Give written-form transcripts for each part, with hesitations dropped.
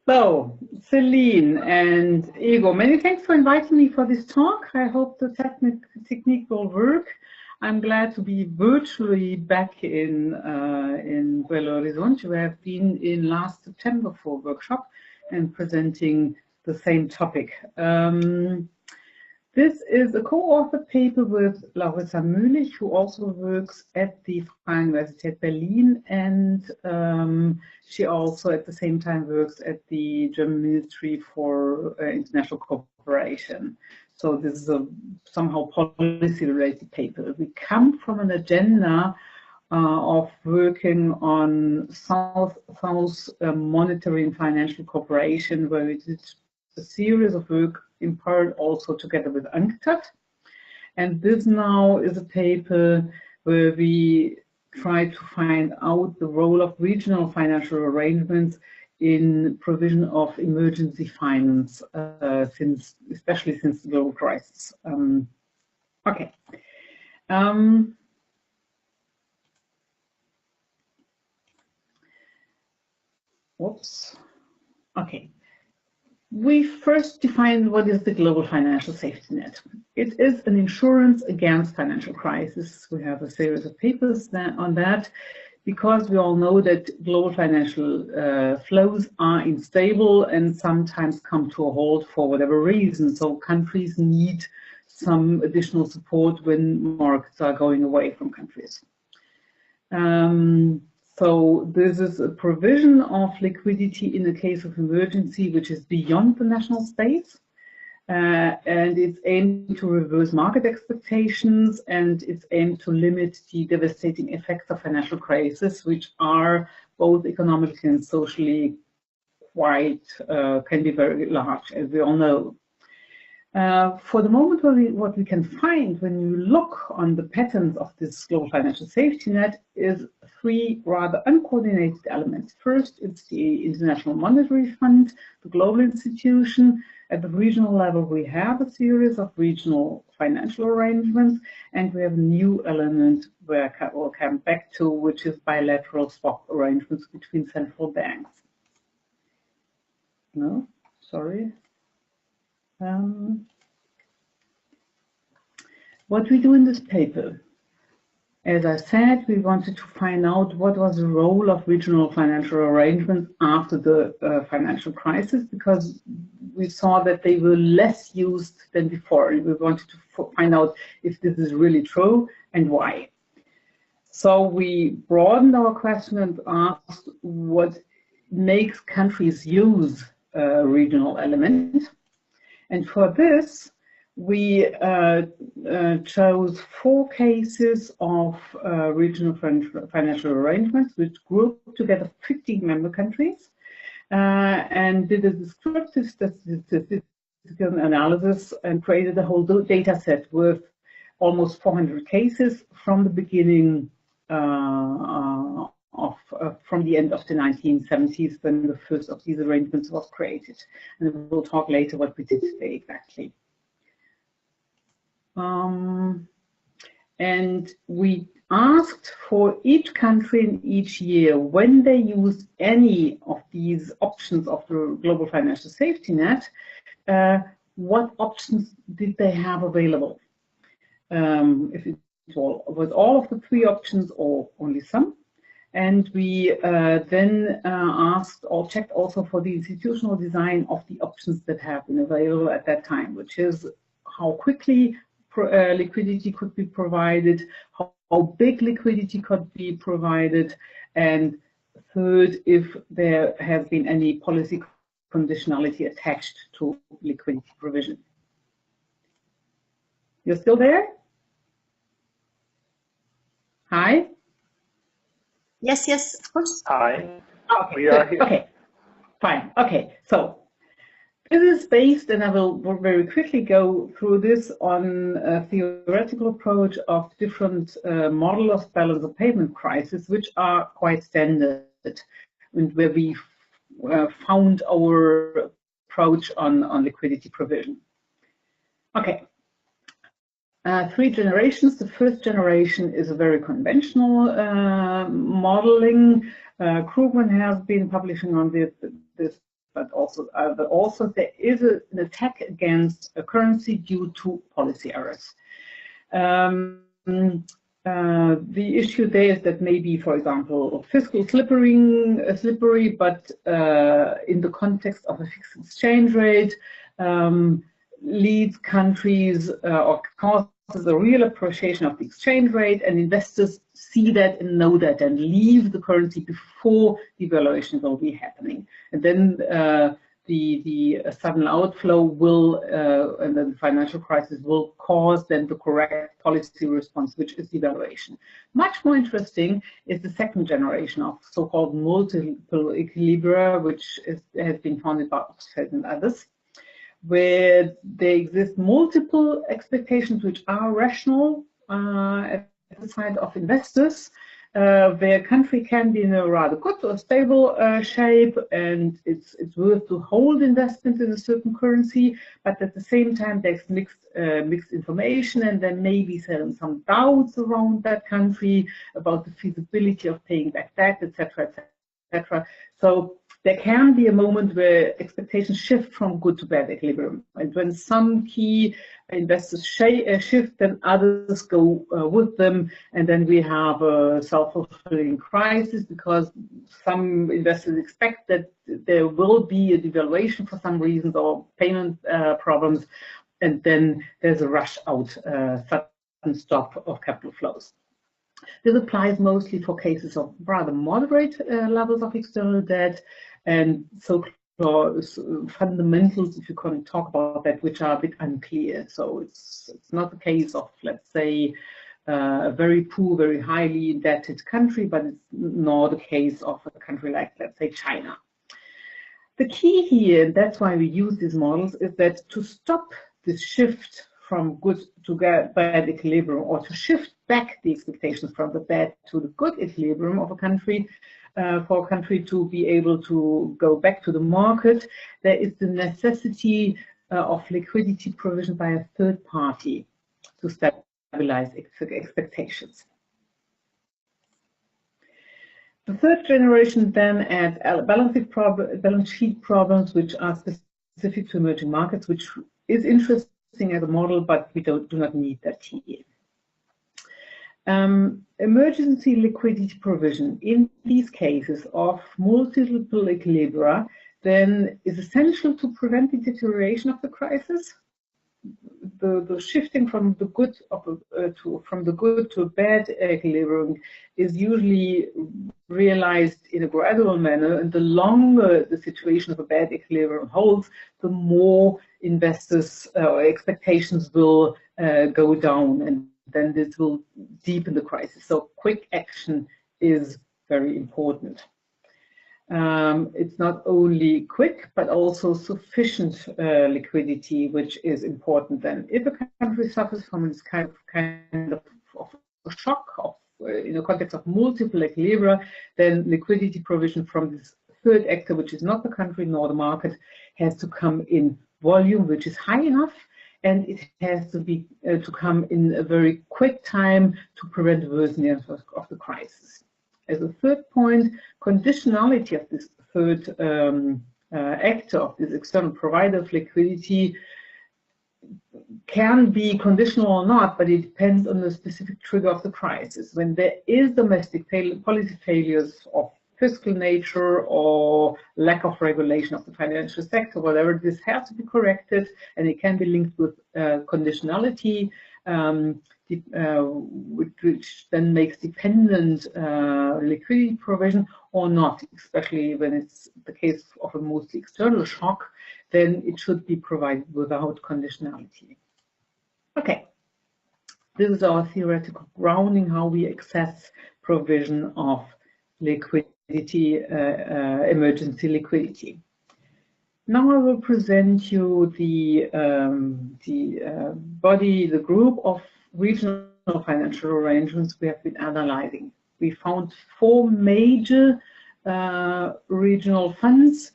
So, Celine and Ego, many thanks for inviting me for this talk. I hope the technique will work. I'm glad to be virtually back in Belo Horizonte, where I've been in last September for a workshop and presenting the same topic. This is a co-authored paper with Larissa Mühlich, who also works at the Freie Universität Berlin, and she also at the same time works at the German Ministry for International Cooperation. So this is a somehow policy-related paper. We come from an agenda of working on South monetary and financial cooperation, where we did a series of work in part also together with UNCTAD. And this now is a paper where we try to find out the role of regional financial arrangements in provision of emergency finance, especially since the global crisis. Okay. Whoops. Okay. We first defined what is the global financial safety net. It is an insurance against financial crisis. We have a series of papers on that because we all know that global financial flows are unstable and sometimes come to a halt for whatever reason. So countries need some additional support when markets are going away from countries. So this is a provision of liquidity in the case of emergency, which is beyond the national states, and it's aimed to reverse market expectations, and it's aimed to limit the devastating effects of financial crisis, which are both economically and socially quite, can be very large, as we all know. For the moment, what we can find when you look on the patterns of this global financial safety net is three rather uncoordinated elements. First, it's the International Monetary Fund, the global institution. At the regional level, we have a series of regional financial arrangements, and we have a new element where we'll come back to, which is bilateral swap arrangements between central banks. No, sorry. What we do in this paper, as I said, we wanted to find out what was the role of regional financial arrangements after the financial crisis, because we saw that they were less used than before. And we wanted to find out if this is really true and why. So we broadened our question and asked what makes countries use a regional element. And for this, we chose 4 cases of regional financial arrangements, which grouped together 15 member countries and did a descriptive statistical analysis and created a whole data set with almost 400 cases from the beginning from the end of the 1970s, when the first of these arrangements was created. And we'll talk later what we did today exactly. And we asked for each country in each year when they used any of these options of the global financial safety net, what options did they have available? If it was all of the 3 options or only some. And we then asked or checked also for the institutional design of the options that have been available at that time, which is how quickly liquidity could be provided, how big liquidity could be provided, and third, if there has been any policy conditionality attached to liquidity provision. You're still there? Hi? Yes, yes, of course. Hi. Okay, we are here. Okay, fine. Okay, so this is based, and I will very quickly go through this, on a theoretical approach of different model of balance of payment crisis, which are quite standard, and where we found our approach on liquidity provision. Okay. 3 generations. The first generation is a very conventional modeling. Krugman has been publishing on this but also there is an attack against a currency due to policy errors. The issue there is that maybe, for example, fiscal slippery, but in the context of a fixed exchange rate, leads countries or causes a real appreciation of the exchange rate, and investors see that and know that and leave the currency before devaluation will be happening. And then the sudden outflow will, and then the financial crisis will cause then the correct policy response, which is devaluation. Much more interesting is the second generation of so-called multiple equilibria, which has been founded by Oxford and others, where there exist multiple expectations which are rational at the side of investors, where a country can be in a rather good or stable shape, and it's worth to hold investments in a certain currency, but at the same time there's mixed information, and there may be some doubts around that country about the feasibility of paying back debt, etc., etc. So there can be a moment where expectations shift from good to bad equilibrium, and when some key investors shift, then others go with them, and then we have a self-fulfilling crisis because some investors expect that there will be a devaluation for some reasons or payment problems, and then there's a rush out, sudden stop of capital flows. This applies mostly for cases of rather moderate levels of external debt, and so fundamentals, if you can talk about that, which are a bit unclear. So it's not the case of, let's say, a very poor, very highly indebted country, but it's not the case of a country like, let's say, China. The key here, and that's why we use these models, is that to stop this shift from good to bad equilibrium, or to shift back the expectations from the bad to the good equilibrium of a country, for a country to be able to go back to the market, there is the necessity of liquidity provision by a third party to stabilize expectations. The third generation then adds balance sheet problems, which are specific to emerging markets, which is interesting as a model, but we do not need that here. Emergency liquidity provision in these cases of multiple equilibria then is essential to prevent the deterioration of the crisis. The shifting from the good to a bad equilibrium is usually realized in a gradual manner, and the longer the situation of a bad equilibrium holds, the more investors' expectations will go down, and then this will deepen the crisis. So quick action is very important. It's not only quick, but also sufficient liquidity, which is important then. If a country suffers from this kind of a shock in the context of multiple equilibria, then liquidity provision from this third actor, which is not the country nor the market, has to come in volume, which is high enough, and it has to be to come in a very quick time to prevent worsening of the crisis. As a third point, conditionality of this third actor, of this external provider of liquidity, can be conditional or not, but it depends on the specific trigger of the crisis. When there is domestic policy failures of fiscal nature or lack of regulation of the financial sector, whatever, this has to be corrected, and it can be linked with conditionality, which then makes dependent liquidity provision or not, especially when it's the case of a mostly external shock, then it should be provided without conditionality. Okay, this is our theoretical grounding, how we access provision of liquidity, emergency liquidity. Now I will present you the group of regional financial arrangements we have been analyzing. We found 4 major regional funds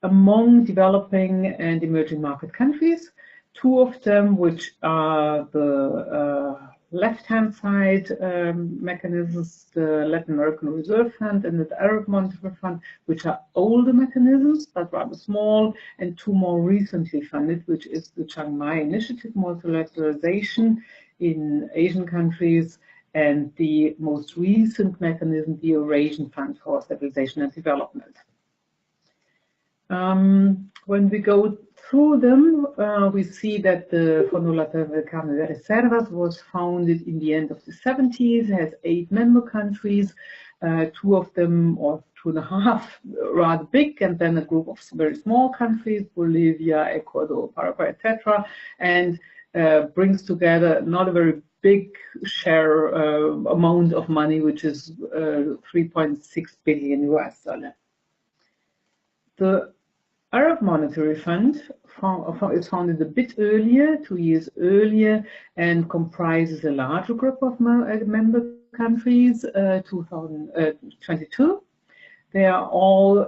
among developing and emerging market countries. 2 of them, which are the left-hand side mechanisms, the Latin American Reserve Fund and the Arab Monetary Fund, which are older mechanisms but rather small, and two more recently funded, which is the Chiang Mai Initiative Multilateralization in Asian countries, and the most recent mechanism, the Eurasian Fund for Stabilization and Development. When we go through them, we see that the Fondo Latinoamericano de Reservas was founded in the end of the 70s, has 8 member countries, 2 of them, or 2.5, rather big, and then a group of very small countries, Bolivia, Ecuador, Paraguay, etc., and brings together not a very big share amount of money, which is 3.6 billion US dollar. The Arab Monetary Fund is founded a bit earlier, 2 years earlier, and comprises a larger group of member countries, 2022. They are all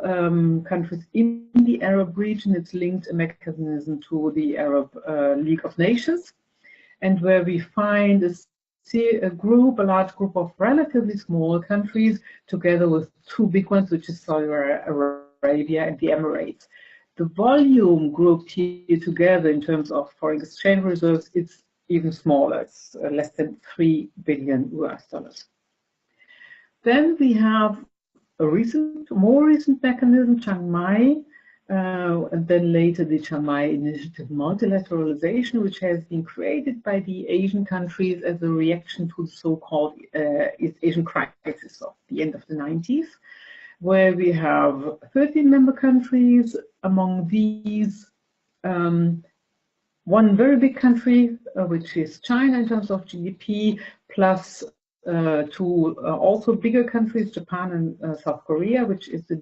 countries in the Arab region. It's linked a mechanism to the Arab League of Nations, and where we find a large group of relatively small countries, together with 2 big ones, which is Saudi Arabia and the Emirates. The volume grouped here together in terms of foreign exchange reserves, it's even smaller. It's less than 3 billion US dollars. Then we have a more recent mechanism, Chiang Mai, and then later the Chiang Mai Initiative Multilateralization, which has been created by the Asian countries as a reaction to the so-called East Asian crisis of the end of the 90s, where we have 13 member countries. Among these, one very big country, which is China in terms of GDP, plus 2 also bigger countries, Japan and South Korea, which is the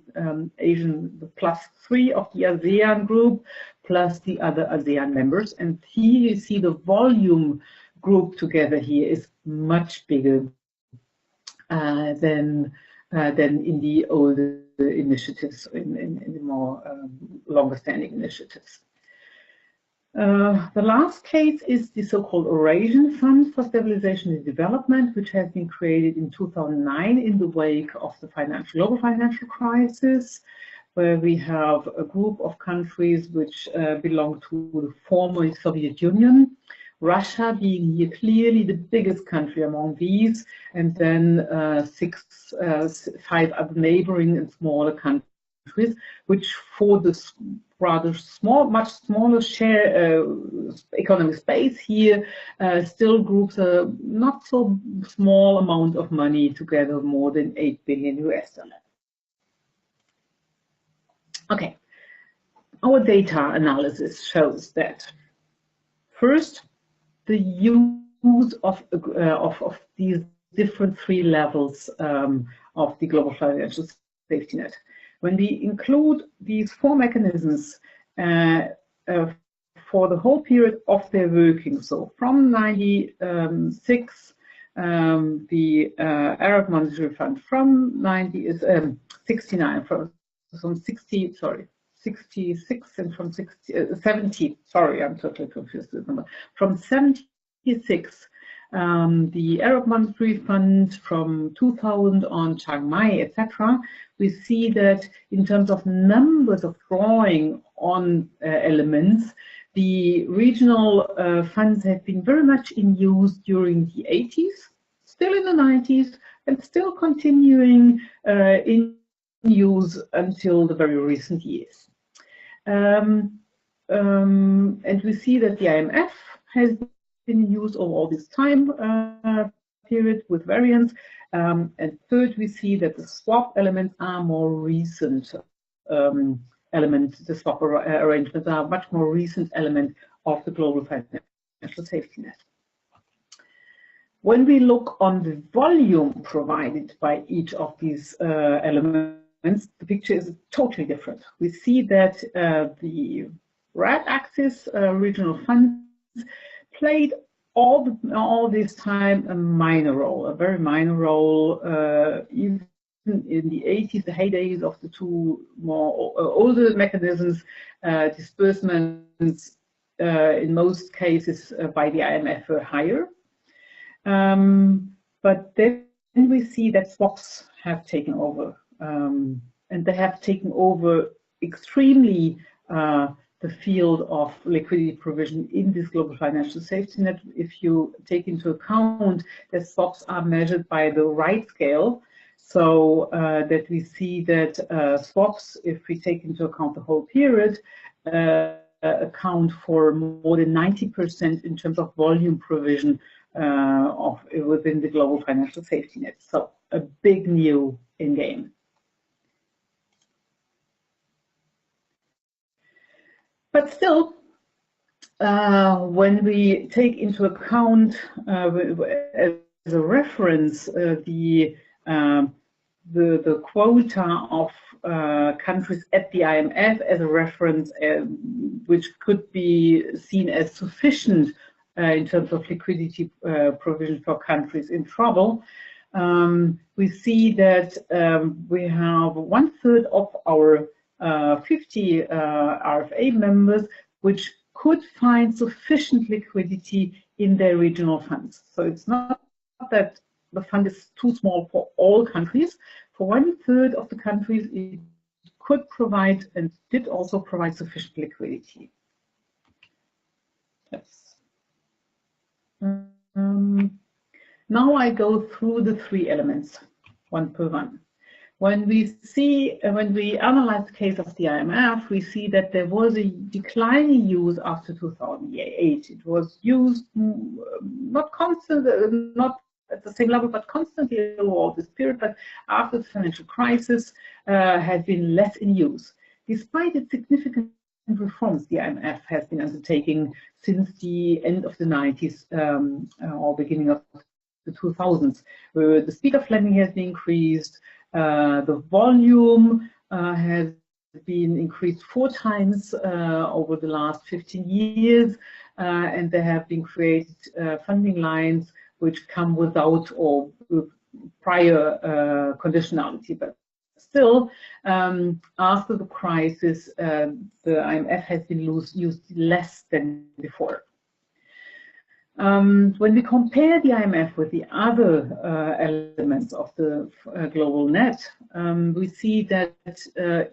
plus 3 of the ASEAN group, plus the other ASEAN members. And here you see the volume group together here is much bigger than in the older initiatives, in the more longer-standing initiatives. The last case is the so-called Eurasian Fund for Stabilization and Development, which has been created in 2009 in the wake of the global financial crisis, where we have a group of countries which belong to the former Soviet Union, Russia being here clearly the biggest country among these, and then 5 other neighboring and smaller countries, which for this rather small, much smaller share economic space here, still groups a not so small amount of money together, more than 8 billion US dollars. Okay, our data analysis shows that first, the use of these different 3 levels of the global financial safety net. When we include these 4 mechanisms for the whole period of their working, so from 96, the Arab Monetary Fund, from 69, from 66, and from 70, sorry, I'm totally confused with the number. From 76, the Arab Monetary Fund, from 2000 on Chiang Mai, etc., we see that in terms of numbers of drawing on elements, the regional funds have been very much in use during the 80s, still in the 90s, and still continuing in use until the very recent years. And we see that the IMF has been in use over all this time period with variance. And third, we see that the swap elements are more recent elements. The swap arrangements are a much more recent element of the global financial safety net. When we look on the volume provided by each of these elements, the picture is totally different. We see that the red axis, regional funds, played all this time a minor role, a very minor role, even in the 80s, the heydays of the 2 more older mechanisms. Disbursements in most cases by the IMF were higher. But then we see that swaps have taken over, and they have taken over extremely the field of liquidity provision in this global financial safety net. If you take into account that swaps are measured by the right scale, so that we see that swaps, if we take into account the whole period, account for more than 90% in terms of volume provision within the global financial safety net. So a big new in game. But still, when we take into account as a reference the quota of countries at the IMF as a reference, which could be seen as sufficient in terms of liquidity provision for countries in trouble, we see that we have 1/3 of our 50 RFA members which could find sufficient liquidity in their regional funds. So it's not that the fund is too small for all countries. For 1/3 of the countries, it could provide and did also provide sufficient liquidity. Yes. Now I go through the 3 elements, one per one. When we analyze the case of the IMF, we see that there was a declining use after 2008. It was used not constant, not at the same level, but constantly over this period. But after the financial crisis, has been less in use, despite its significant reforms the IMF has been undertaking since the end of the 90s or beginning of the 2000s. The speed of lending has been increased. The volume has been increased 4 times over the last 15 years, and there have been created funding lines which come without or with prior conditionality. But still, after the crisis, the IMF has been used less than before. When we compare the IMF with the other elements of the global net, we see that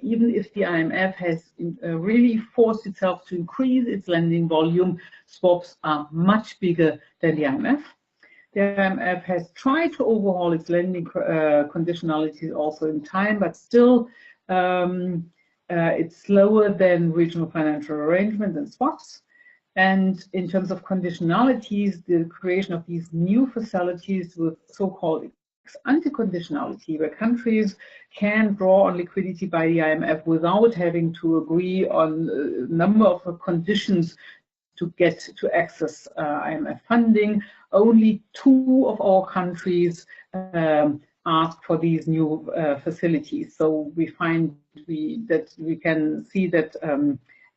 even if the IMF has really forced itself to increase its lending volume, swaps are much bigger than the IMF. The IMF has tried to overhaul its lending conditionalities also in time, but still it's slower than regional financial arrangements and swaps. And in terms of conditionalities, the creation of these new facilities with so-called ex-ante conditionality, where countries can draw on liquidity by the IMF without having to agree on a number of conditions to get to access IMF funding. Only 2 of our countries asked for these new facilities. So we find that we can see that,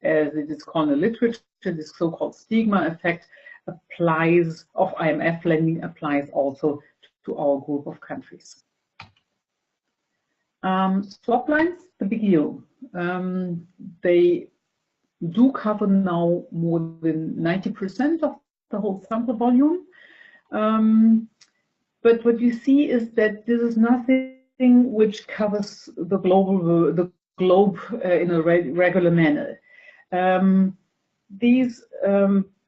as it is called in the literature, this so-called stigma effect applies of IMF lending applies also to our group of countries. Swap lines, the big deal. They do cover now more than 90% of the whole sample volume. But what you see is that this is nothing which covers the globe in a regular manner. These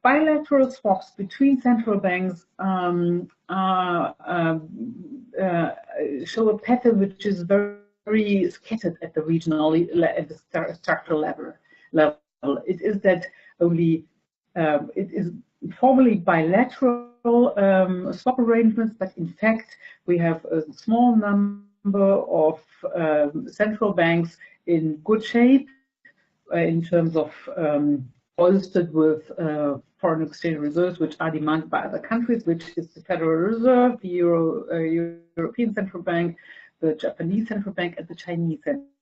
bilateral swaps between central banks show a pattern which is very scattered at the regional, at the structural level. It is that only it is formally bilateral swap arrangements, but in fact we have a small number of central banks in good shape in terms of bolstered with foreign exchange reserves, which are demanded by other countries, which is the Federal Reserve, the European Central Bank, the Japanese Central Bank, and the Chinese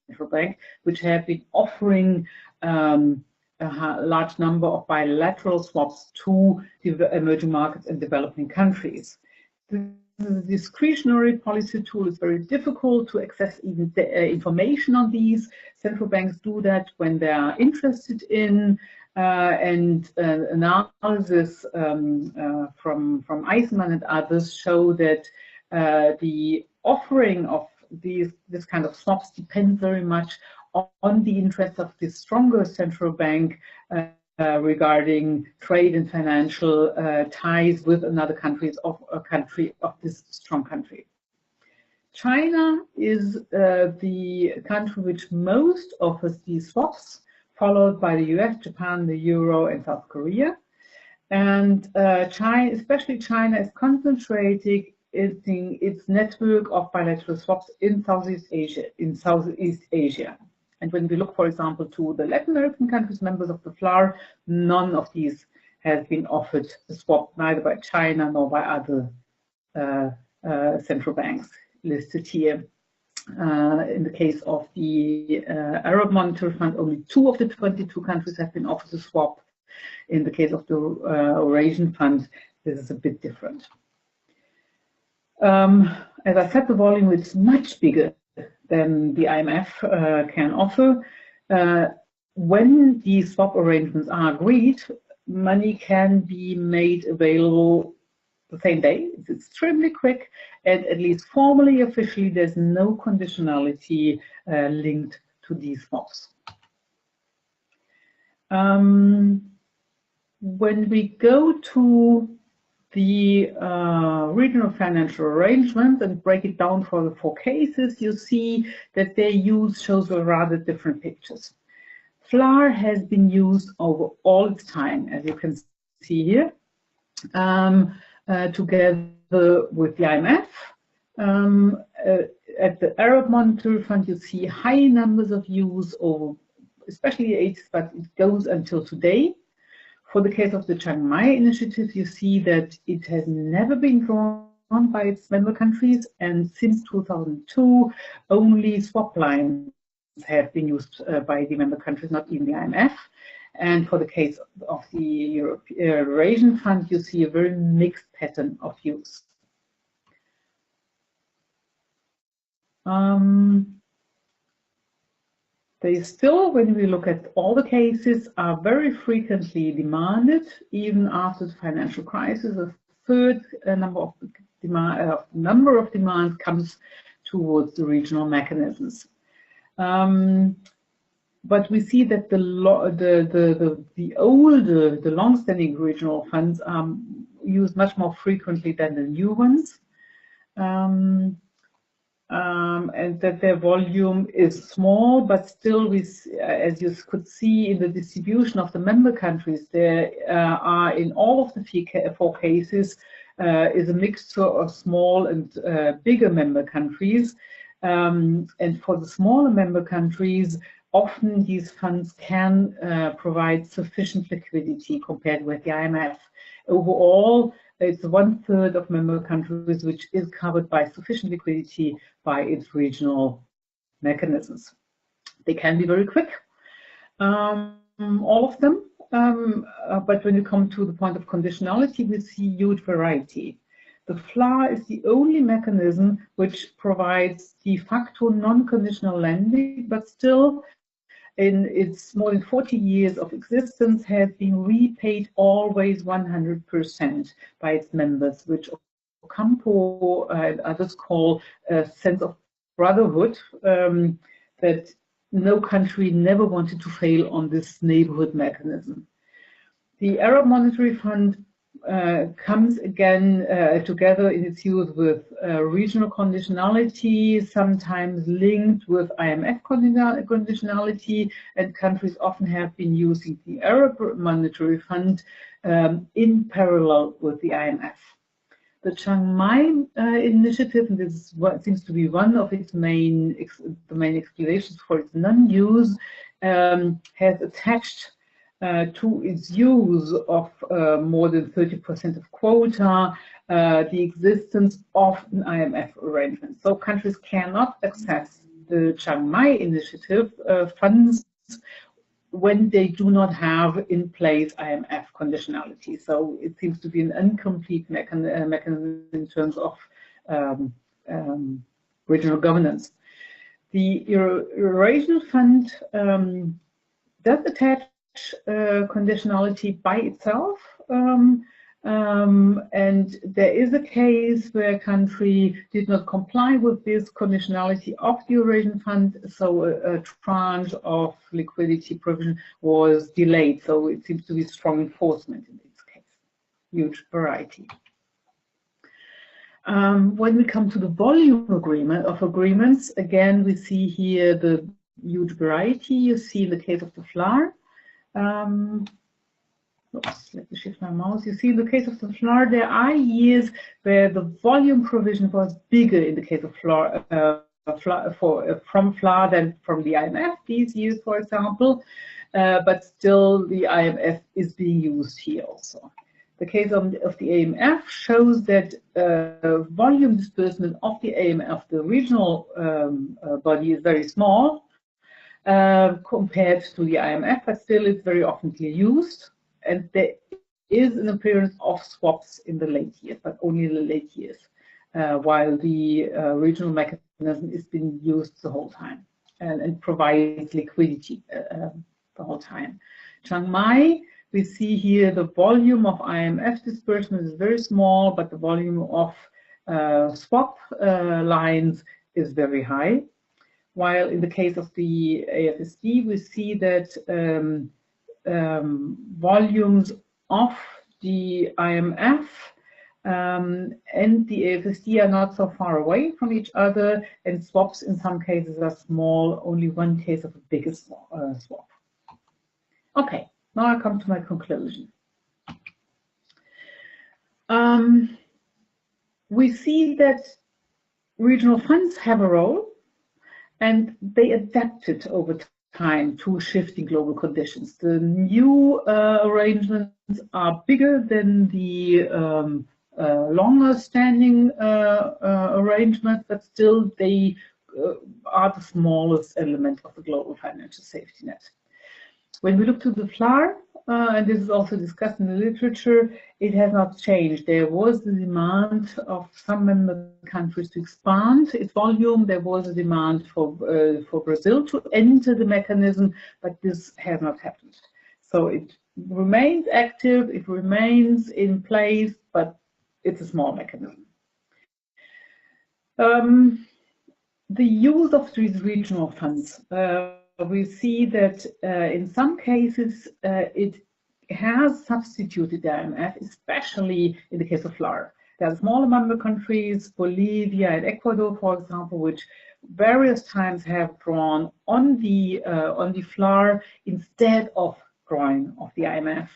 Central Bank, which have been offering a large number of bilateral swaps to the emerging markets and developing countries. the discretionary policy tool is very difficult to access even information on these. Central banks do that when they are interested in, and analysis from Eisenman and others show that the offering of this kind of swaps depends very much on the interest of the stronger central bank regarding trade and financial ties with another countries of a country of this strong country. China is the country which most offers these swaps, followed by the US, Japan, the Euro, and South Korea. And China, especially China, is concentrating its network of bilateral swaps in Southeast Asia. And when we look, for example, to the Latin American countries, members of the FLAR, none of these has been offered a swap, neither by China nor by other central banks listed here. In the case of the Arab Monetary Fund, only 2 of the 22 countries have been offered a swap. In the case of the Eurasian Fund, this is a bit different. As I said, the volume is much bigger than the IMF can offer. When these swap arrangements are agreed, money can be made available the same day. It's extremely quick, and at least formally, officially, there's no conditionality linked to these swaps. When we go to the regional financial arrangements and break it down for the 4 cases, you see that their use shows a rather different pictures. FLAR has been used over all its time, as you can see here, together with the IMF. At the Arab Monetary Fund, you see high numbers of use over, especially the 80s, but it goes until today. For the case of the Chiang Mai initiative, you see that it has never been drawn by its member countries, and since 2002, only swap lines have been used by the member countries, not even the IMF. And for the case of the Eurasian Fund, you see a very mixed pattern of use. They still, when we look at all the cases, are very frequently demanded, even after the financial crisis. A third number of demands comes towards the regional mechanisms. But we see that the long-standing regional funds are used much more frequently than the new ones. And that their volume is small, but still, as you could see in the distribution of the member countries, there are in all of the 4 cases is a mixture of small and bigger member countries. And for the smaller member countries, often these funds can provide sufficient liquidity compared with the IMF. Overall, it's 1/3 of member countries which is covered by sufficient liquidity by its regional mechanisms. They can be very quick, all of them, but when you come to the point of conditionality, we see huge variety. The FLAR is the only mechanism which provides de facto non-conditional lending, but still, in its more than 40 years of existence, has been repaid always 100% by its members, which Ocampo and others call a sense of brotherhood, that no country never wanted to fail on this neighborhood mechanism. The Arab Monetary Fund comes again together in its use with regional conditionality, sometimes linked with IMF conditionality, and countries often have been using the Arab Monetary Fund in parallel with the IMF. The Chiang Mai initiative, and this is what seems to be one of its main explanations for its non-use, has attached to its use of more than 30% of quota, the existence of an IMF arrangement. So countries cannot access the Chiang Mai initiative funds when they do not have in place IMF conditionality. So it seems to be an incomplete mechanism in terms of regional governance. The Eurasian Fund does attach conditionality by itself, and there is a case where a country did not comply with this conditionality of the Eurasian Fund, so a tranche of liquidity provision was delayed. So it seems to be strong enforcement in this case. Huge variety. When we come to the volume agreements, again, we see here the huge variety. You see in the case of the FLAR. Oops, let me shift my mouse. You see in the case of the FLAR, there are years where the volume provision was bigger in the case of FLAR, from FLAR than from the IMF these years, for example, but still the IMF is being used here also. The case of the AMF shows that volume disbursement of the AMF, the regional body, is very small compared to the IMF, but still it's very often used. And there is an appearance of swaps in the late years, but only in the late years, while the regional mechanism is being used the whole time and provides liquidity the whole time. Chiang Mai, we see here the volume of IMF disbursement is very small, but the volume of swap lines is very high. While in the case of the AFSD, we see that volumes of the IMF and the AFSD are not so far away from each other, and swaps in some cases are small, only one case of a bigger swap. Okay, now I come to my conclusion. We see that regional funds have a role, and they adapted over time to shifting global conditions. The new arrangements are bigger than the longer standing arrangements, but still they are the smallest element of the global financial safety net. When we look to the FLAR, and this is also discussed in the literature, it has not changed. There was the demand of some member countries to expand its volume. There was a demand for Brazil to enter the mechanism, but this has not happened. So it remains active, it remains in place, but it's a small mechanism. The use of these regional funds. We see that in some cases it has substituted the IMF, especially in the case of FLAR. There are smaller member countries, Bolivia and Ecuador, for example, which various times have drawn on the FLAR instead of drawing of the IMF.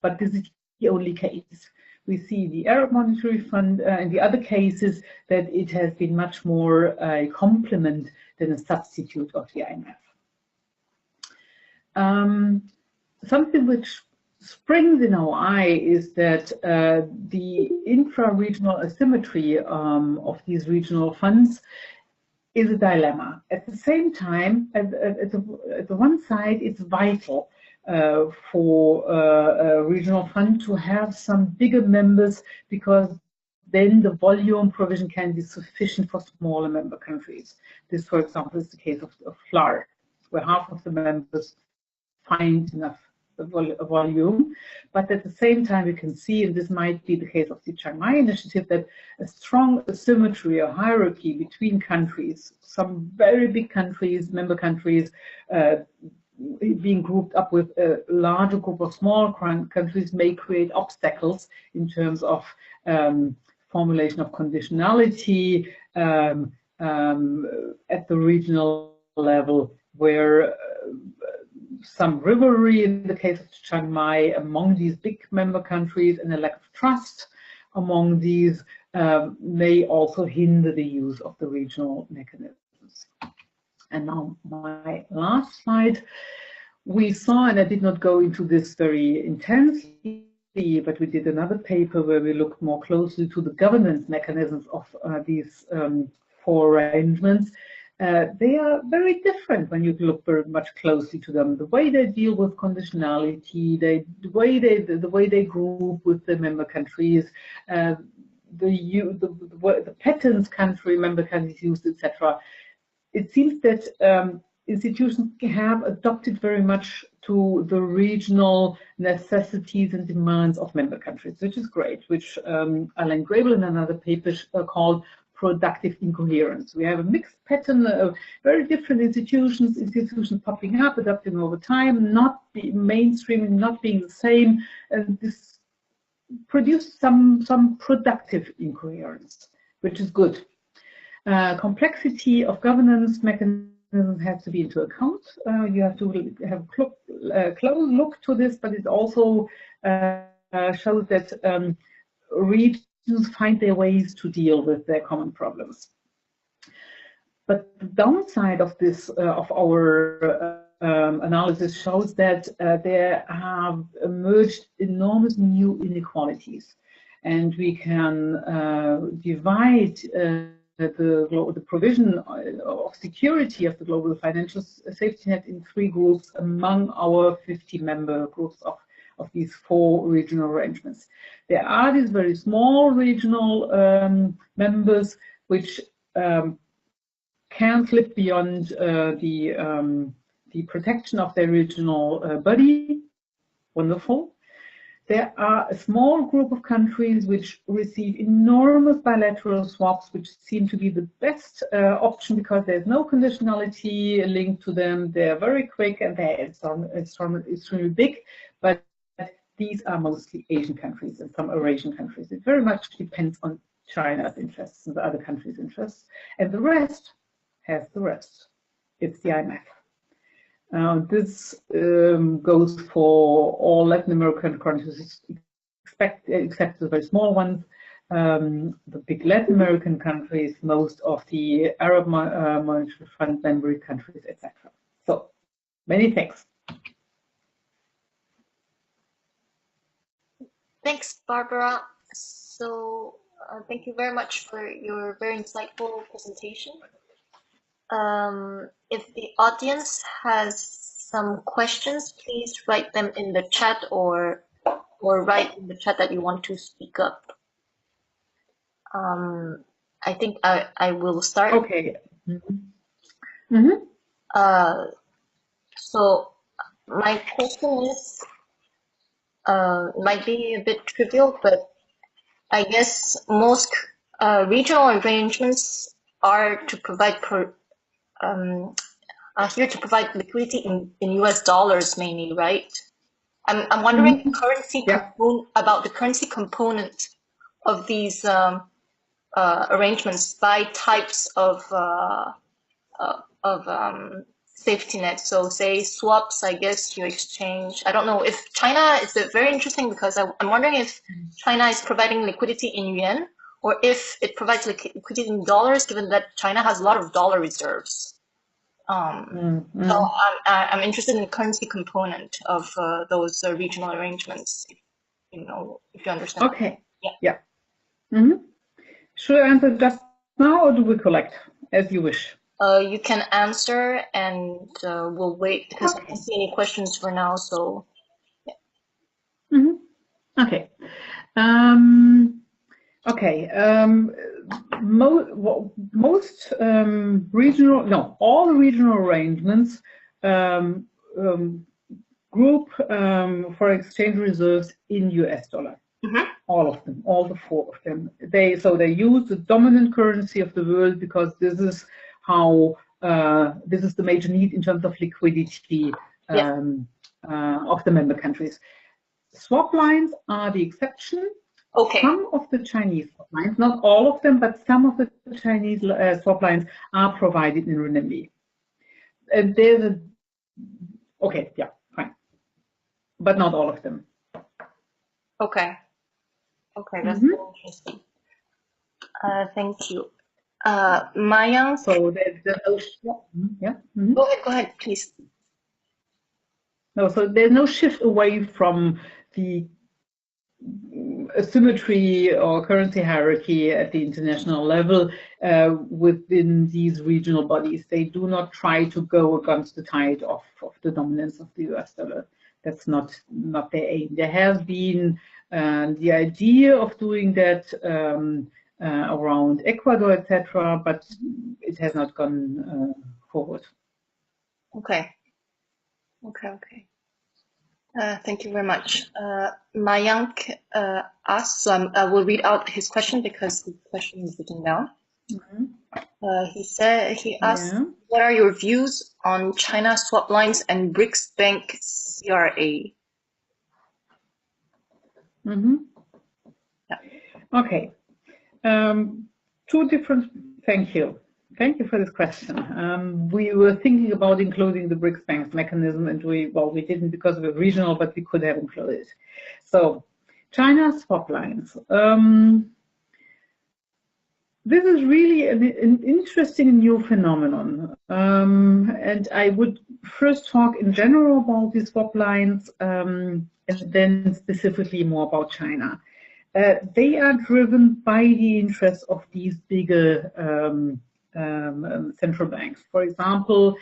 But this is the only case. We see the Arab Monetary Fund in the other cases that it has been much more a complement than a substitute of the IMF. Something which springs in our eye is that the intra-regional asymmetry of these regional funds is a dilemma. At the same time, at the one side, it's vital for a regional fund to have some bigger members, because then the volume provision can be sufficient for smaller member countries. This, for example, is the case of FLAR, where half of the members find enough volume, but at the same time we can see, and this might be the case of the Chiang Mai initiative, that a strong asymmetry or hierarchy between countries, some very big countries, member countries, being grouped up with a larger group of small countries may create obstacles in terms of formulation of conditionality at the regional level, where some rivalry in the case of Chiang Mai among these big member countries and a lack of trust among these may also hinder the use of the regional mechanisms. And now my last slide. We saw, and I did not go into this very intensely, but we did another paper where we looked more closely to the governance mechanisms of these four arrangements. They are very different when you look very much closely to them. The way they deal with conditionality, the way they group with the member countries, the patterns member countries use, etc. It seems that institutions have adopted very much to the regional necessities and demands of member countries, which is great, which Alain Grabel in another paper called productive incoherence. We have a mixed pattern of very different institutions popping up, adapting over time, not mainstreaming, not being the same, and this produced some productive incoherence, which is good. Complexity of governance mechanisms has to be into account. You have to have a close look to this, but it also shows that regions find their ways to deal with their common problems. But the downside of this, of our analysis, shows that there have emerged enormous new inequalities, and we can divide the provision of security of the global financial safety net in 3 groups among our 50 member groups of these 4 regional arrangements. There are these very small regional members which can slip beyond the protection of their regional body. Wonderful. There are a small group of countries which receive enormous bilateral swaps, which seem to be the best option because there's no conditionality linked to them. They're very quick and they're extremely big, but these are mostly Asian countries and some Eurasian countries. It very much depends on China's interests and the other countries' interests. And the rest has the rest. It's the IMF. This goes for all Latin American countries, except the very small ones, the big Latin American countries, most of the Arab Monetary Fund member countries, etc. So, many thanks. Thanks, Barbara. So, thank you very much for your very insightful presentation. If the audience has some questions, please write them in the chat or write in the chat that you want to speak up. I think I will start. Okay. Mm-hmm. Mm-hmm. So my question is, might be a bit trivial, but I guess most regional arrangements are to provide here to provide liquidity in US dollars mainly, right? I'm wondering about the currency component of these arrangements by types of safety nets. So say swaps, I guess you exchange. I don't know if China is very interesting because I'm wondering if China is providing liquidity in yuan or if it provides liquidity in dollars, given that China has a lot of dollar reserves. So I'm interested in the currency component of those regional arrangements, if you understand. Okay. Yeah. Mm-hmm. Should I answer just now or do we collect as you wish? You can answer and we'll wait because I don't see any questions for now. So. Yeah. Mm-hmm. Okay. Most all the regional arrangements group for exchange reserves in US dollar. Mm-hmm. All of them, all the 4 of them. They use the dominant currency of the world because this is how this is the major need in terms of liquidity of the member countries. Swap lines are the exception. Okay. Some of the Chinese swap lines, not all of them, but some of the Chinese swap lines are provided in renminbi. And there's fine, but not all of them. Okay. Okay, that's interesting. Thank you. Mayank. So there's no Go ahead, please. No, so there's no shift away from the asymmetry or currency hierarchy at the international level within these regional bodies. They do not try to go against the tide of the dominance of the US dollar. That's not their aim. There have been And the idea of doing that around Ecuador, etc., but it has not gone forward. Okay. Thank you very much. Mayank asked, so I will read out his question because the question is written down. He asked, what are your views on China swap lines and BRICS Bank CRA? Okay. Thank you. Thank you for this question. We were thinking about including the BRICS Banks mechanism, and we didn't because it was regional, but we could have included it. So, China swap lines. This is really an interesting new phenomenon, and I would first talk in general about these swap lines, and then specifically more about China. They are driven by the interests of these bigger central banks. For example,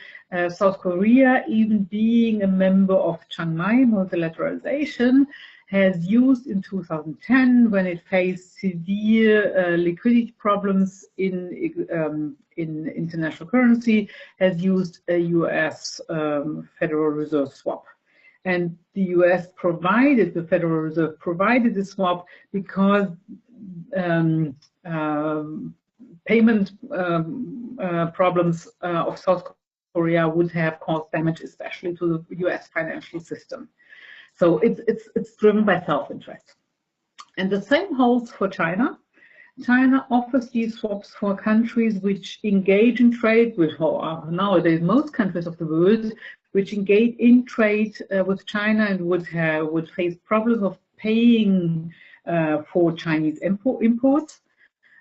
South Korea, even being a member of Shanghai multilateralization, has used in 2010, when it faced severe liquidity problems in international currency, has used a US Federal Reserve swap. And the US provided, the Federal Reserve provided the swap because payment problems of South Korea would have caused damage, especially to the US financial system. So it's driven by self-interest. And the same holds for China. China offers these swaps for countries which engage in trade with, nowadays, most countries of the world, which engage in trade with China and would face problems of paying for Chinese imports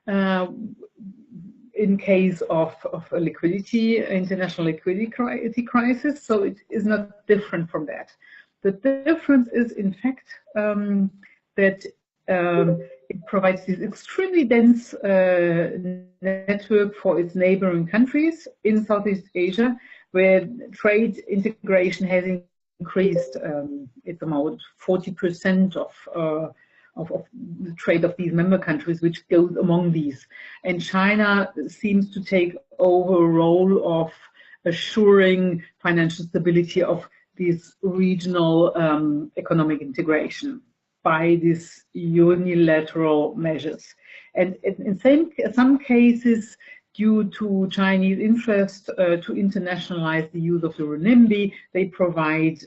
in case of a international liquidity crisis. So it is not different from that. The difference is, in fact, that it provides this extremely dense network for its neighboring countries in Southeast Asia, where trade integration has increased. It's about 40% of the trade of these member countries, which goes among these. And China seems to take over a role of assuring financial stability of this regional economic integration by these unilateral measures. And in some cases, due to Chinese interest to internationalize the use of the renminbi, they provide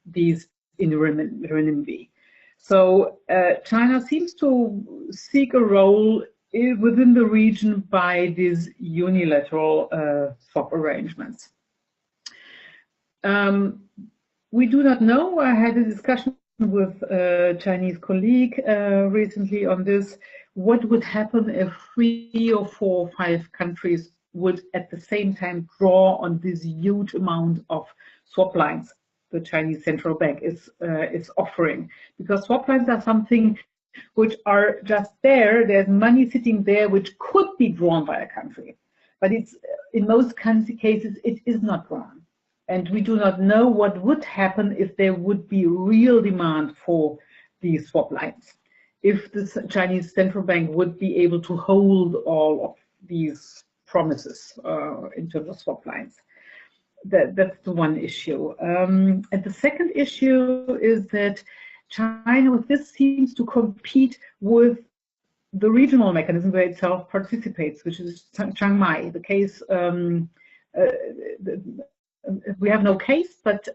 these in renminbi. So China seems to seek a role within the region by these unilateral swap arrangements. We do not know. I had a discussion with a Chinese colleague recently on this. What would happen if 3 or 4 or 5 countries would at the same time draw on this huge amount of swap lines the Chinese central bank is offering? Because swap lines are something which are just there. There's money sitting there which could be drawn by a country, but it's in most cases it is not drawn. And we do not know what would happen if there would be real demand for these swap lines. If the Chinese central bank would be able to hold all of these promises in terms of swap lines. That's the one issue. And the second issue is that China with this seems to compete with the regional mechanism where itself participates, which is Chiang Mai. The case, we have no case, but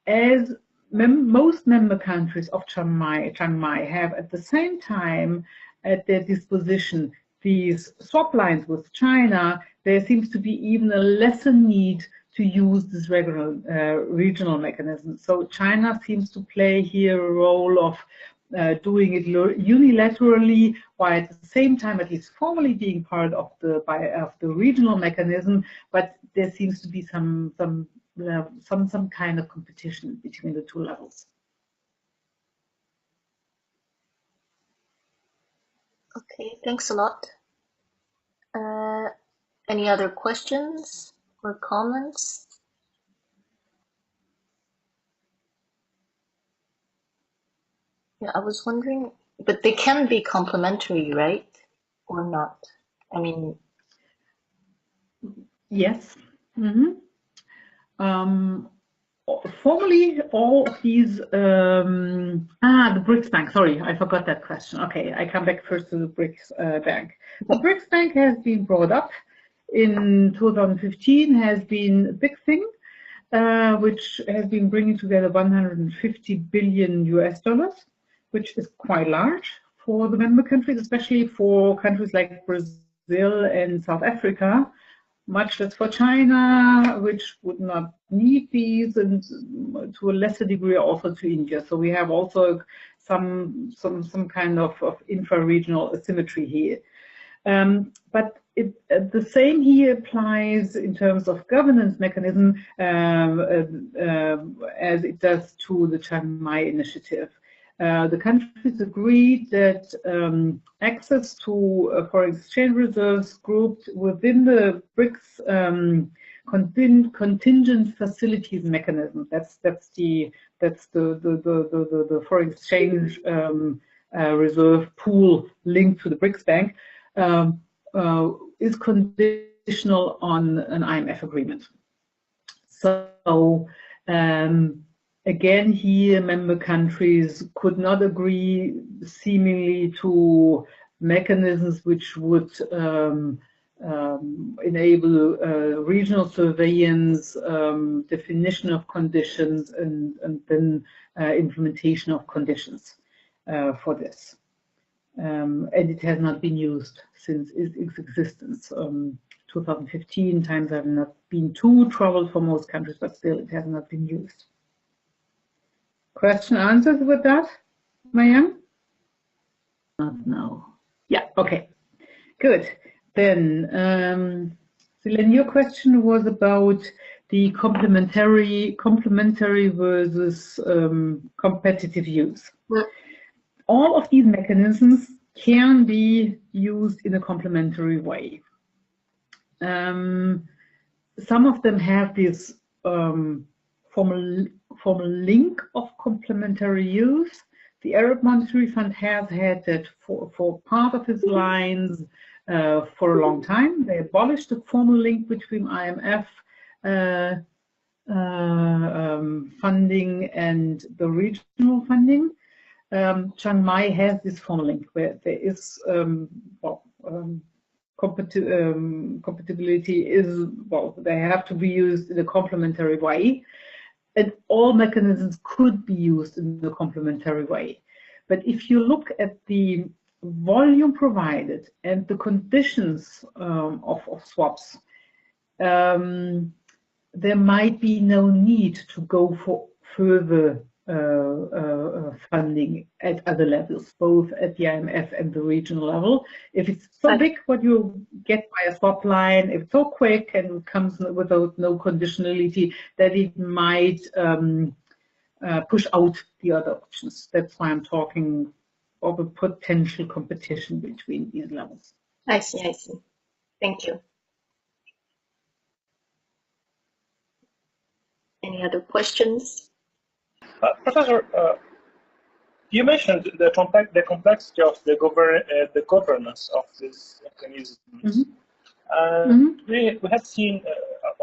as most member countries of Chiang Mai have at the same time at their disposition these swap lines with China, there seems to be even a lesser need to use this regional mechanism. So China seems to play here a role of doing it unilaterally, while at the same time, at least formally, being part of the regional mechanism. But there seems to be some kind of competition between the two levels. Okay, thanks a lot. Any other questions or comments? Yeah, I was wondering, but they can be complementary, right? Or not? I mean, Yes. Mm-hmm. Formally, all of these, the BRICS Bank, sorry, I forgot that question. Okay, I come back first to the BRICS Bank. The BRICS Bank has been brought up in 2015, has been a big thing, which has been bringing together 150 billion US dollars, which is quite large for the member countries, especially for countries like Brazil and South Africa, much less for China, which would not need these, and to a lesser degree also to India. So we have also some kind of intra-regional asymmetry here. But the same here applies in terms of governance mechanism as it does to the Chiang Mai initiative. The countries agreed that access to foreign exchange reserves grouped within the BRICS contingent facilities mechanism. That's the foreign exchange reserve pool linked to the BRICS Bank. Is conditional on an IMF agreement. So again, here member countries could not agree seemingly to mechanisms which would enable regional surveillance, definition of conditions, and then implementation of conditions for this. And it has not been used since its existence. 2015, times have not been too troubled for most countries, but still it has not been used. Question answered with that, Mayang? Not now. Yeah, okay, good. Then, Celine, your question was about the complementary versus competitive use. well, All of these mechanisms can be used in a complementary way. Some of them have this formal link of complementary use. The Arab Monetary Fund has had that for part of its lines for a long time. They abolished the formal link between IMF funding and the regional funding. Chiang Mai has this formal link where there is compatibility is, they have to be used in a complementary way, and all mechanisms could be used in a complementary way. But if you look at the volume provided and the conditions of swaps, there might be no need to go for further funding at other levels, both at the IMF and the regional level. If it's so big, what you get by a swap line, if it's so quick and comes without no conditionality, that it might push out the other options. That's why I'm talking of a potential competition between these levels. I see, I see. Thank you. Any other questions? Professor, you mentioned the complexity of the governance of these mechanisms. We have seen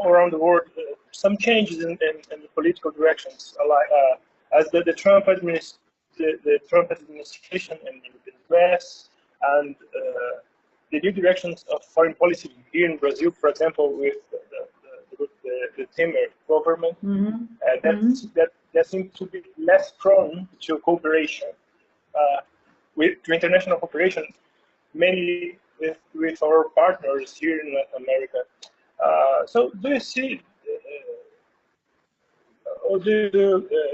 around the world some changes in the political directions, as the Trump administration in the US, and the new directions of foreign policy here in Brazil, for example, with the Temer government, that seems to be less prone to cooperation, to international cooperation, mainly with our partners here in Latin America. So, do you see, or do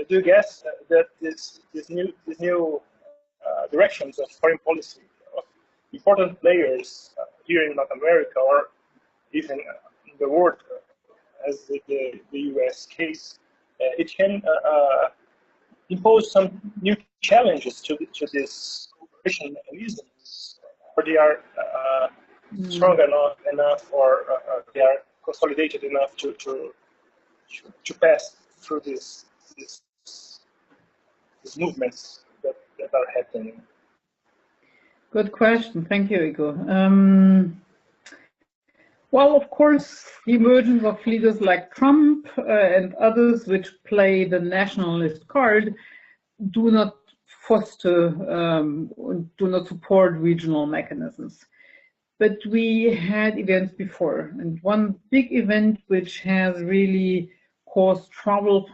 you guess that this new directions of foreign policy of important players here in Latin America, or even in the world, as the US case, it can impose some new challenges to this cooperation mechanisms, or they are strong enough, or they are consolidated enough to pass through these movements that that are happening? Good question. Thank you, Igor. Well, of course, the emergence of leaders like Trump and others which play the nationalist card do not foster, do not support regional mechanisms. But we had events before, and one big event which has really caused trouble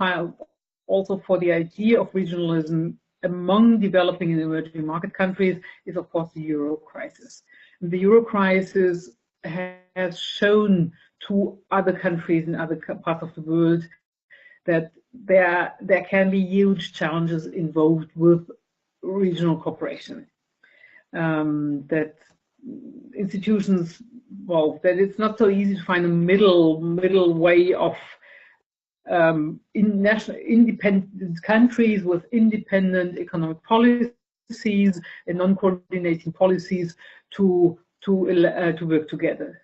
also for the idea of regionalism among developing and emerging market countries is, of course, the euro crisis. And the euro crisis has shown to other countries in other parts of the world that there can be huge challenges involved with regional cooperation. That institutions, well, that it's not so easy to find a middle way of independent countries with independent economic policies and non-coordinating policies to work together.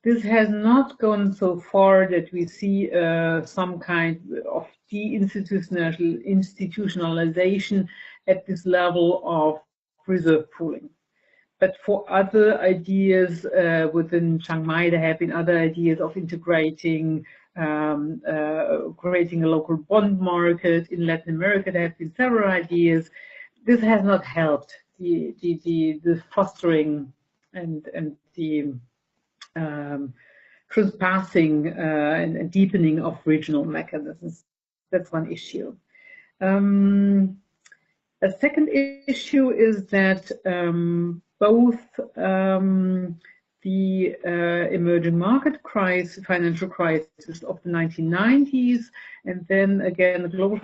This has not gone so far that we see some kind of institutionalization at this level of reserve pooling. But for other ideas within Chiang Mai, there have been other ideas of integrating, creating a local bond market. In Latin America, there have been several ideas. This has not helped the fostering and the transpassing and deepening of regional mechanisms. That's one issue. A second issue is that both the emerging market crisis, financial crisis of the 1990s, and then again the global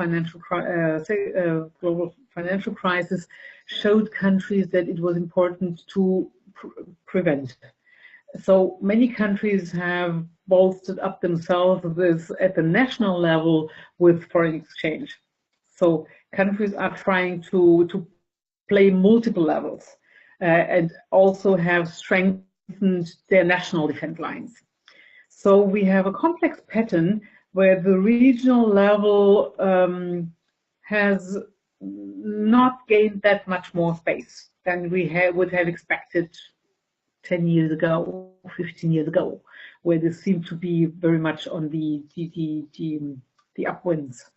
financial crisis showed countries that it was important to prevent. So many countries have bolstered up themselves at the national level with foreign exchange. So countries are trying to play multiple levels and also have strengthened their national defense lines. So we have a complex pattern where the regional level has not gained that much more space than we would have expected 10 years ago, 15 years ago, where this seemed to be very much on the upwinds.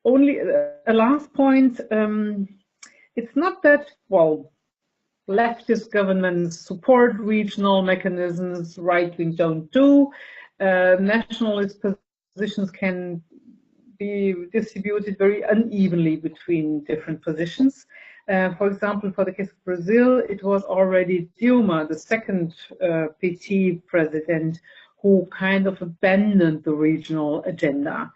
Only a last point, it's not that, well, leftist governments support regional mechanisms, right-wing don't do. Nationalist positions can be distributed very unevenly between different positions. For example, for the case of Brazil, it was already Dilma, the second PT president, who kind of abandoned the regional agenda.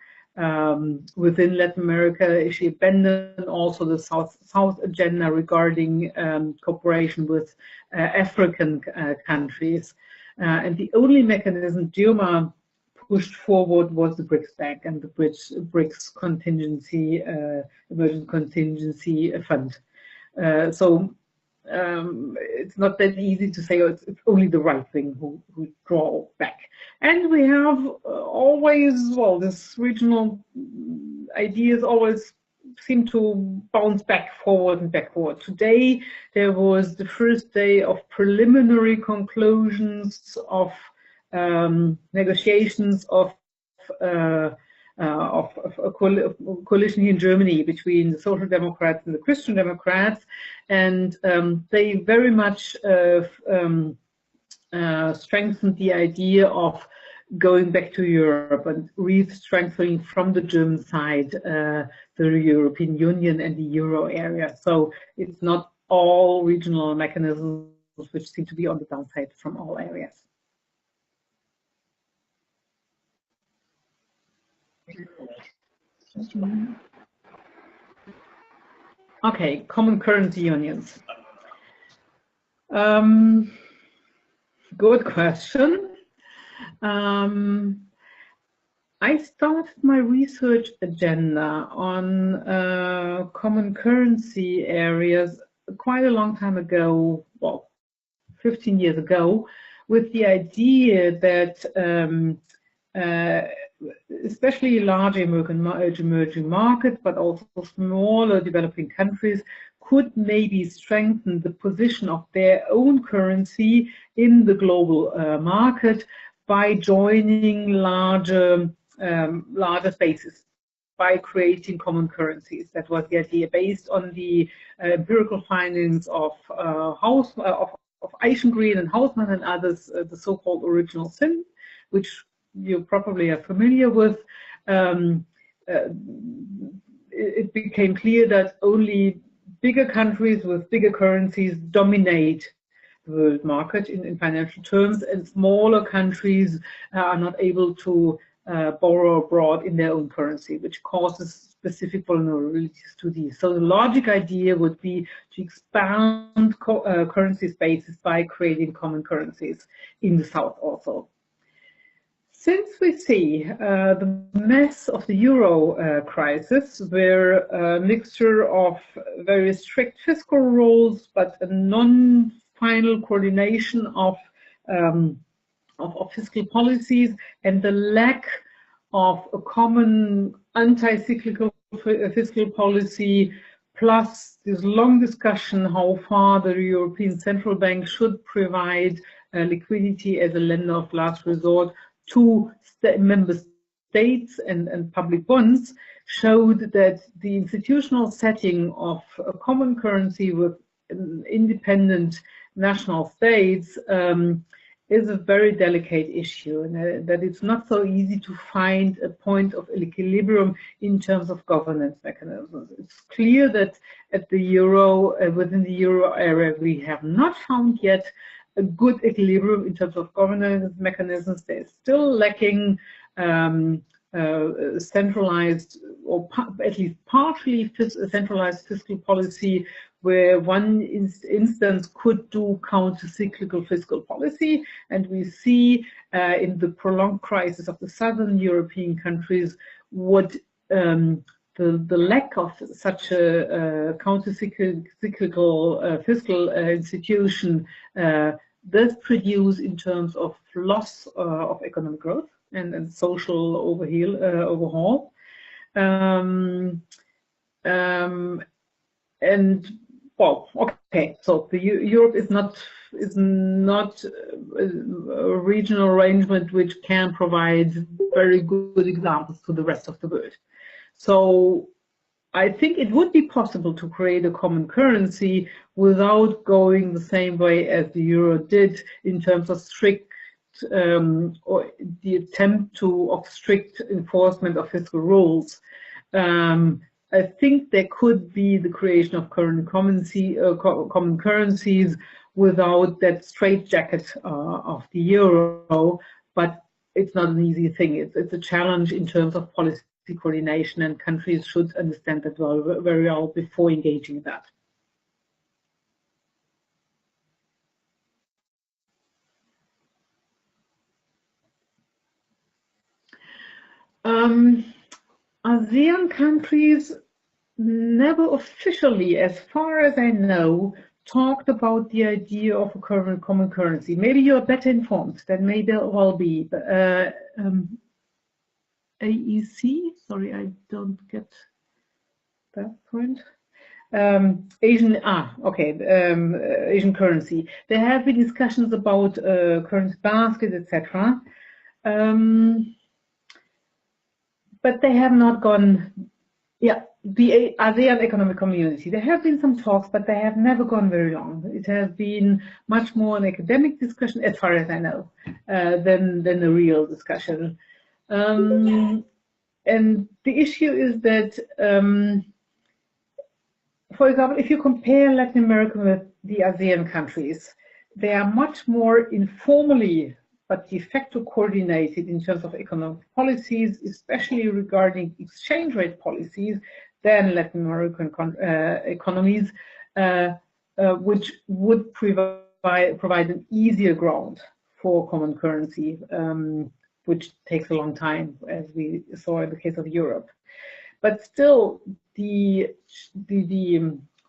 Within Latin America, she abandoned also the South agenda regarding cooperation with African countries. And the only mechanism Dilma pushed forward was the BRICS Bank and the BRICS contingency, emergent contingency fund. So it's not that easy to say it's only the right thing who draw back. And we have always, well, this regional ideas always seem to bounce back forward and backward. Today, there was the first day of preliminary conclusions of negotiations of a coalition in Germany between the Social Democrats and the Christian Democrats, and they very much strengthened the idea of going back to Europe and re-strengthening from the German side the European Union and the Euro area. So it's not all regional mechanisms which seem to be on the downside from all areas. Okay, common currency unions. Good question. I started my research agenda on common currency areas quite a long time ago, well, 15 years ago, with the idea that especially large emerging markets, but also smaller developing countries, could maybe strengthen the position of their own currency in the global market by joining larger spaces, by creating common currencies. That was the idea, based on the empirical findings of Eichengreen and Hausmann and others, the so-called original sin, which you probably are familiar with. It became clear that only bigger countries with bigger currencies dominate the world market in financial terms, and smaller countries are not able to borrow abroad in their own currency, which causes specific vulnerabilities to these. So the logic idea would be to expand currency spaces by creating common currencies in the South also. Since we see the mess of the euro crisis, where a mixture of very strict fiscal rules, but a non-final coordination of fiscal policies, and the lack of a common anti-cyclical fiscal policy, plus this long discussion how far the European Central Bank should provide liquidity as a lender of last resort to member states and public bonds, showed that the institutional setting of a common currency with independent national states is a very delicate issue, and that it's not so easy to find a point of equilibrium in terms of governance mechanisms. It's clear that at the euro, within the euro area, we have not found yet a good equilibrium in terms of governance mechanisms. They're still lacking centralized, or at least partially centralized fiscal policy, where one instance could do counter-cyclical fiscal policy. And we see in the prolonged crisis of the southern European countries what the lack of such a counter-cyclical fiscal institution does produce in terms of loss of economic growth and social overhaul. And well, okay, so Europe is not a regional arrangement which can provide very good examples to the rest of the world. So I think it would be possible to create a common currency without going the same way as the euro did in terms of strict or the attempt of strict enforcement of fiscal rules. I think there could be the creation of common currencies without that straitjacket of the euro, but it's not an easy thing. It's a challenge in terms of policy coordination, and countries should understand that very well before engaging in that. ASEAN countries never officially, as far as I know, talked about the idea of a common currency. Maybe you're better informed, that may well be. But, AEC, sorry, I don't get that point. Asian currency. There have been discussions about currency basket, etc. But they have not gone, the ASEAN Economic Community. There have been some talks, but they have never gone very long. It has been much more an academic discussion, as far as I know, than a real discussion. And the issue is that, for example, if you compare Latin America with the ASEAN countries, they are much more informally but de facto coordinated in terms of economic policies, especially regarding exchange rate policies, than Latin American economies, which would provide an easier ground for common currency, which takes a long time, as we saw in the case of Europe. But still, the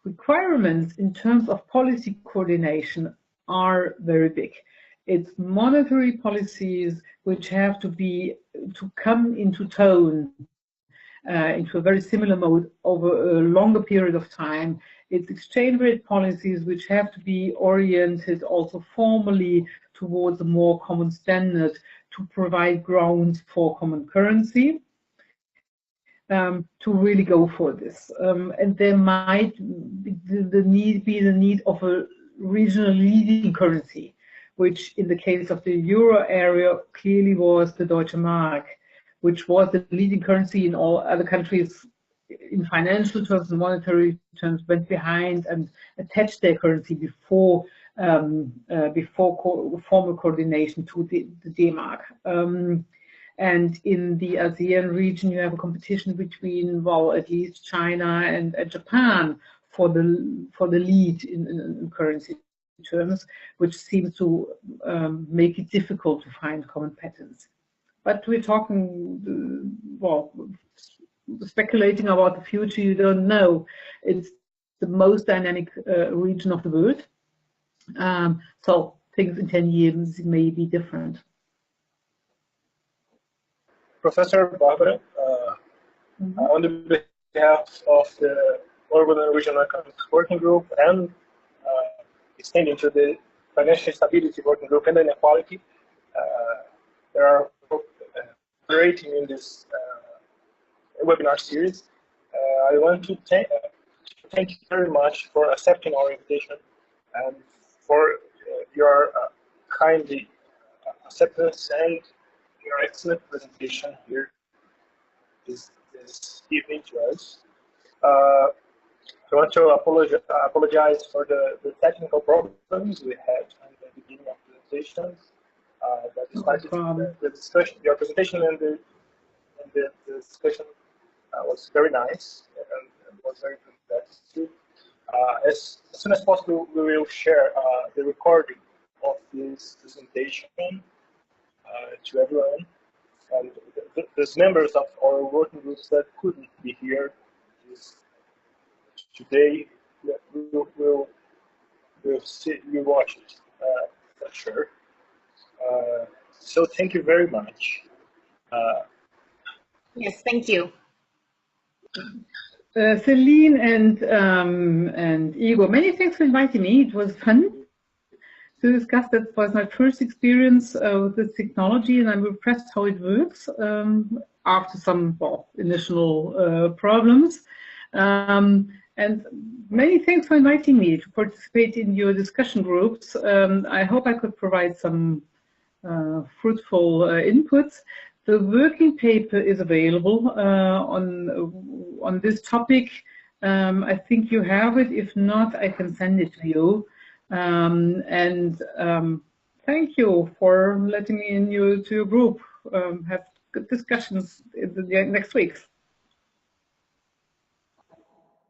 requirements in terms of policy coordination are very big. It's monetary policies which have to come into tone, into a very similar mode over a longer period of time. It's exchange rate policies which have to be oriented also formally towards a more common standard to provide grounds for common currency, to really go for this. And there might be the need of a regional leading currency, which in the case of the euro area clearly was the Deutsche Mark, which was the leading currency in all other countries in financial terms and monetary terms, went behind and attached their currency before formal coordination to the D-Mark. And in the ASEAN region, you have a competition between, well, at least China and Japan for the lead in currency terms, which seems to make it difficult to find common patterns. But we're talking, well, speculating about the future, you don't know. It's the most dynamic region of the world. So things in 10 years may be different. Professor Barbara, on the behalf of the Urban and Regional Economics Working Group and extending to the Financial Stability Working Group and Inequality, there are operating in this webinar series. I want to thank you very much for accepting our invitation and for your kindly acceptance and your excellent presentation here this evening to us. I want to apologize for the technical problems we had at the beginning of the presentation. That started the discussion, your presentation and the discussion was very nice and was very productive. As soon as possible, we will share the recording of this presentation to everyone. And there's members of our working groups that couldn't be here today. We'll watch it for sure. So thank you very much. Yes, thank you. Celine and Igor, many thanks for inviting me. It was fun to discuss. That was my first experience with this technology, and I'm impressed how it works after some initial problems. And many thanks for inviting me to participate in your discussion groups. I hope I could provide some fruitful inputs. The working paper is available on this topic. I think you have it. If not, I can send it to you. Thank you for letting me in to your group. Have good discussions in the next weeks.